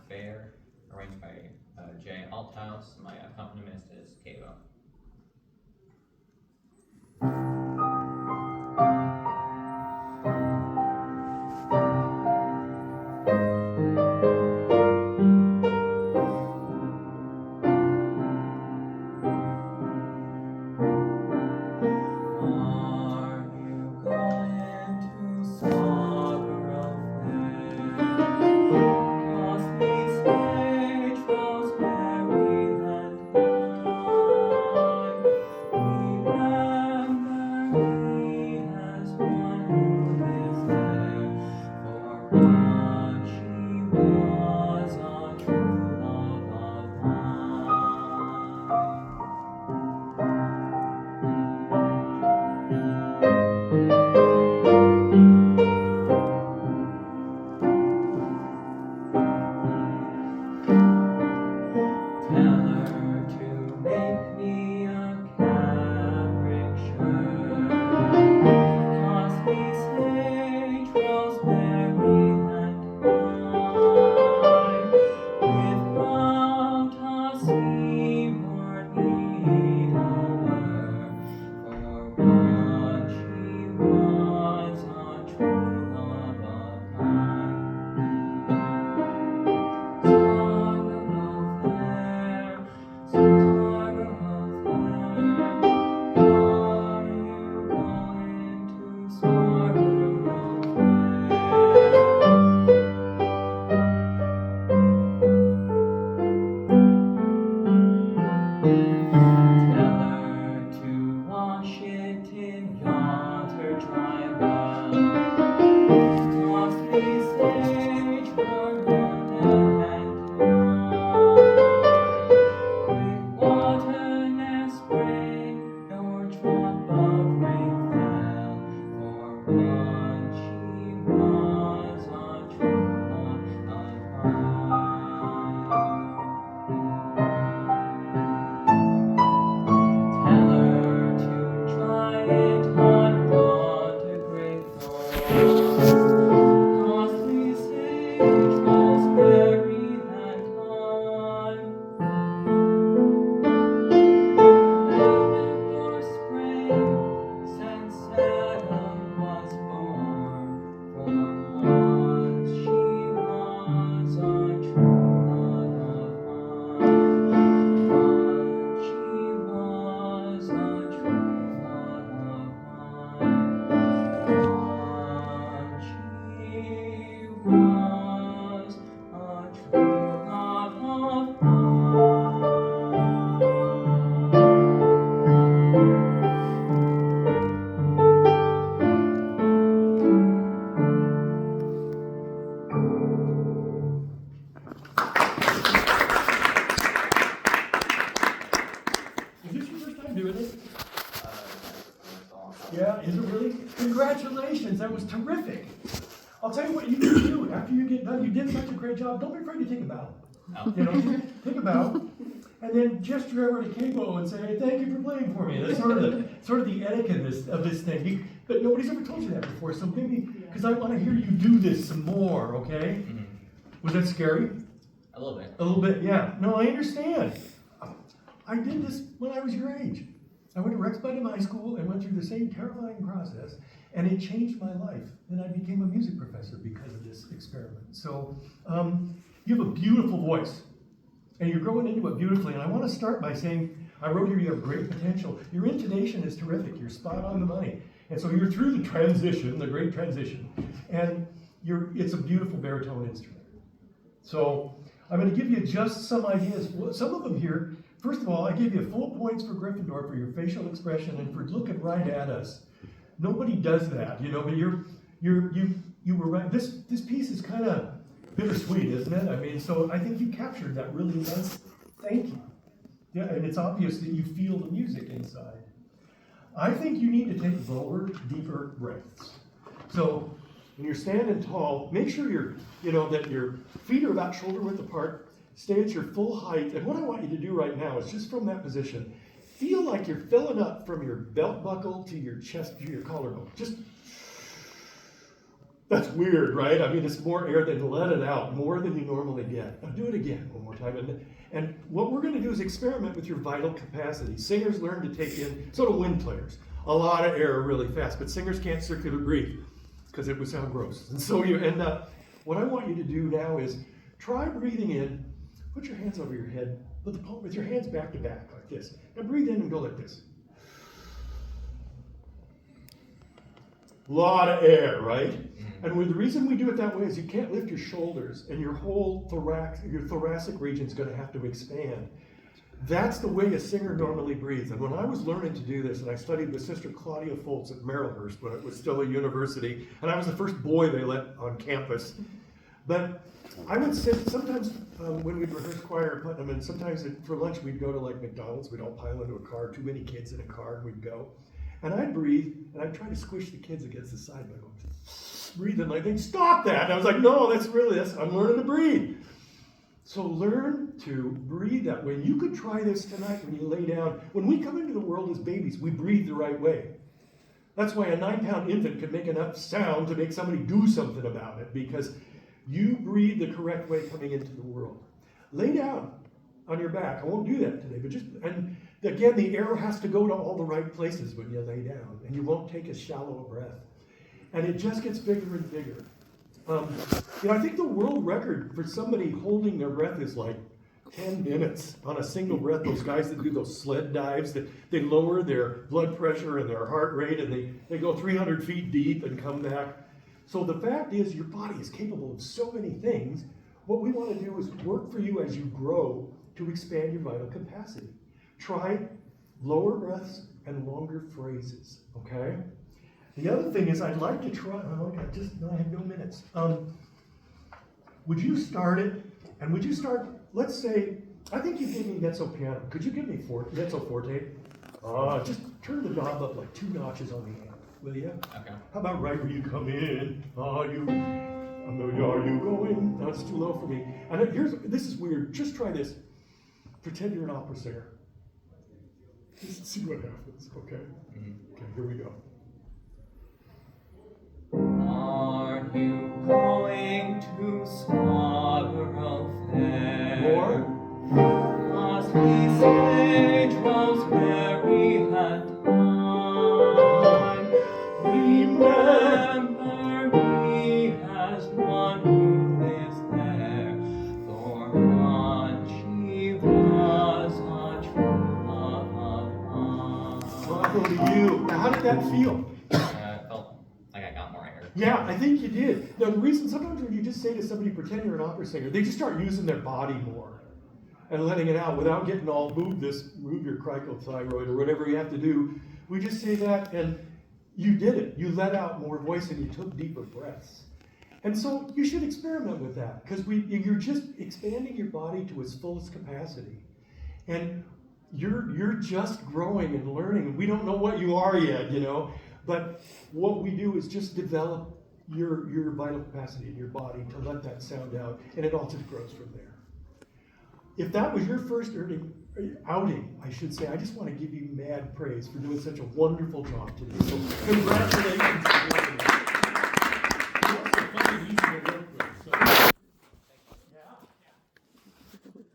Fair, arranged by Jay Althouse. My accompanist is Kavo. Yeah, is it really? Congratulations, that was terrific. I'll tell you what you can do after you get done. You did such a great job. Don't be afraid to take a bow. Oh. You know, take a bow, and then gesture over to Kabo and say, "Hey, thank you for playing for me." That's sort of the etiquette of this thing. But nobody's ever told you that before, so maybe because I want to hear you do this some more. Okay? Mm-hmm. Was that scary? A little bit. A little bit, yeah. No, I understand. I did this when I was your age. I went to Rex Bynum High School and went through the same terrifying process, and it changed my life. And I became a music professor because of this experiment. So you have a beautiful voice, and you're growing into it beautifully. And I want to start by saying, I wrote here you have great potential. Your intonation is terrific. You're spot on the money. And so you're through the transition, the great transition, and it's a beautiful baritone instrument. So I'm going to give you just some ideas. Some of them here. First of all, I gave you full points for Gryffindor for your facial expression and for looking right at us. Nobody does that, you know. But you were right. This piece is kind of bittersweet, isn't it? I mean, so I think you captured that really nice. Thank you. Yeah, and it's obvious that you feel the music inside. I think you need to take lower, deeper breaths. So when you're standing tall, make sure that your feet are about shoulder width apart. Stay at your full height. And what I want you to do right now is just from that position, feel like you're filling up from your belt buckle to your chest, to your collarbone. Just That's weird, right? I mean, it's more air than let it out, more than you normally get. Now do it again one more time. And what we're gonna do is experiment with your vital capacity. Singers learn to take in, so do wind players, a lot of air really fast, but singers can't circular breathe because it would sound gross. And so you end up, what I want you to do now is try breathing in, put your hands over your head, with your hands back to back like this. Now breathe in and go like this. Lot of air, right? And the reason we do it that way is you can't lift your shoulders and your whole thoracic region is going to have to expand. That's the way a singer normally breathes. And when I was learning to do this, and I studied with Sister Claudia Foltz at Marylhurst when it was still a university, and I was the first boy they let on campus. But I would sit, sometimes when we'd rehearse choir at Putnam, and sometimes for lunch we'd go to like McDonald's, we'd all pile into a car, too many kids in a car, and we'd go. And I'd breathe, and I'd try to squish the kids against the side by going, breathing like they'd stop that. And I was like, no, I'm learning to breathe. So learn to breathe that way. You could try this tonight when you lay down. When we come into the world as babies, we breathe the right way. That's why a 9-pound infant can make enough sound to make somebody do something about it, because you breathe the correct way coming into the world. Lay down on your back. I won't do that today, but and again, the air has to go to all the right places when you lay down, and you won't take as shallow a breath. And it just gets bigger and bigger. I think the world record for somebody holding their breath is like 10 minutes on a single breath. Those guys that do those sled dives, that they lower their blood pressure and their heart rate, and they go 300 feet deep and come back. So the fact is, your body is capable of so many things. What we want to do is work for you as you grow to expand your vital capacity. Try lower breaths and longer phrases, okay? The other thing is I'd like to try, I have no minutes. Would you start it, and would you start, let's say, I think you gave me mezzo piano. Could you give me mezzo forte? Just turn the knob up like 2 notches on the amp, will you? Okay. How about right where you come in? Are you going? No, it's too low for me. And this is weird, just try this. Pretend you're an opera singer. Just see what happens, okay? Okay, here we go. Are you going to Scarborough Fair? More? As we sage Rosemary had done, remember he has one who lives there, for once she was a true love of mine. Bravo to you. Now, how did that feel? Felt like I got more air. Yeah, I think you did. Now, the reason, sometimes when you just say to somebody, pretend you're an opera singer, they just start using their body more and letting it out without getting all, move your cricothyroid or whatever you have to do. We just say that, and you did it. You let out more voice and you took deeper breaths. And so you should experiment with that, because you're just expanding your body to its fullest capacity. And you're just growing and learning. We don't know what you are yet, but what we do is just develop your vital capacity in your body to let that sound out, and it all just grows from there. If that was your first outing, I should say, I just want to give you mad praise for doing such a wonderful job today. So congratulations.